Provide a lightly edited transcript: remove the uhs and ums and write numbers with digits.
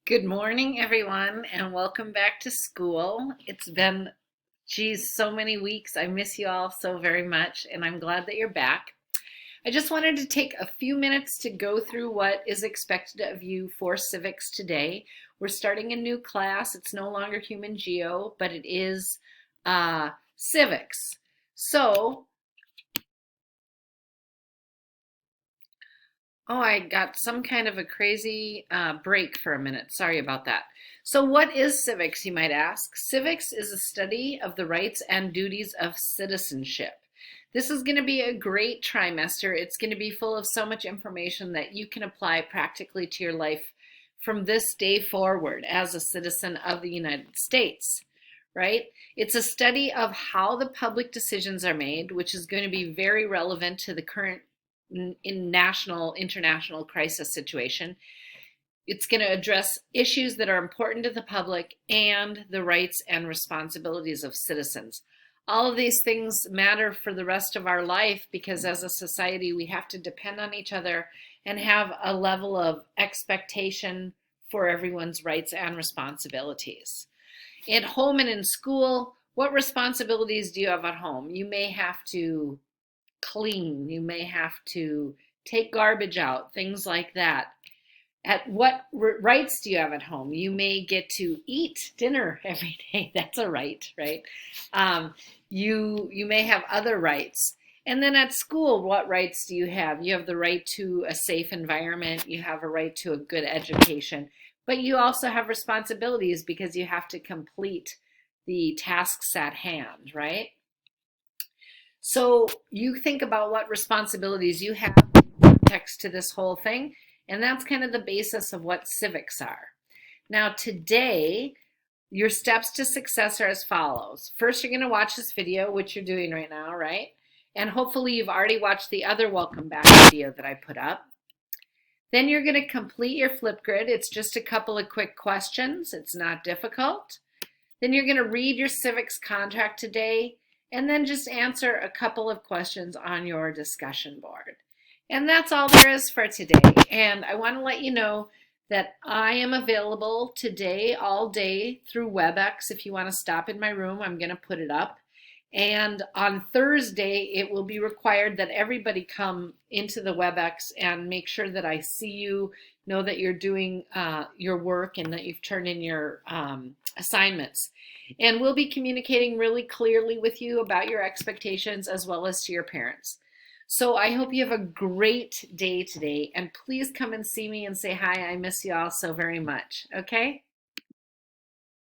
Good morning, everyone, and welcome back to school. It's been, geez, so many weeks. I miss you all so very much, and I'm glad that you're back. I just wanted to take a few minutes to go through what is expected of you for civics today. We're starting a new class. It's no longer human geo, but it is civics. So, oh, I got some kind of a crazy break for a minute. Sorry about that. So, what is civics, you might ask? Civics is a study of the rights and duties of citizenship. This is going to be a great trimester. It's going to be full of so much information that you can apply practically to your life from this day forward as a citizen of the United States, right? It's a study of how the public decisions are made, which is going to be very relevant to the current in national, international crisis situation. It's going to address issues that are important to the public and the rights and responsibilities of citizens. All of these things matter for the rest of our life because as a society, we have to depend on each other and have a level of expectation for everyone's rights and responsibilities. At home and in school, what responsibilities do you have at home? You may have to clean. You may have to take garbage out, things like that. At what rights do you have at home? You may get to eat dinner every day. That's a right, right? You may have other rights. And then at school, what rights do you have? You have the right to a safe environment. You have a right to a good education. But you also have responsibilities because you have to complete the tasks at hand, right? So you think about what responsibilities you have in context to this whole thing, and that's kind of the basis of what civics are. Now today, your steps to success are as follows. First, you're going to watch this video, which you're doing right now, right? And hopefully you've already watched the other welcome back video that I put up. Then you're going to complete your Flipgrid. It's just a couple of quick questions. It's not difficult. Then you're going to read your civics contract today and then just answer a couple of questions on your discussion board. And that's all there is for today. And I want to let you know that I am available today all day through WebEx. If you want to stop in my room, I'm going to put it up. And on Thursday, it will be required that everybody come into the WebEx and make sure that I see you, know that you're doing your work and that you've turned in your assignments. And we'll be communicating really clearly with you about your expectations as well as to your parents. So I hope you have a great day today, and please come and see me and say hi. I miss you all so very much. Okay?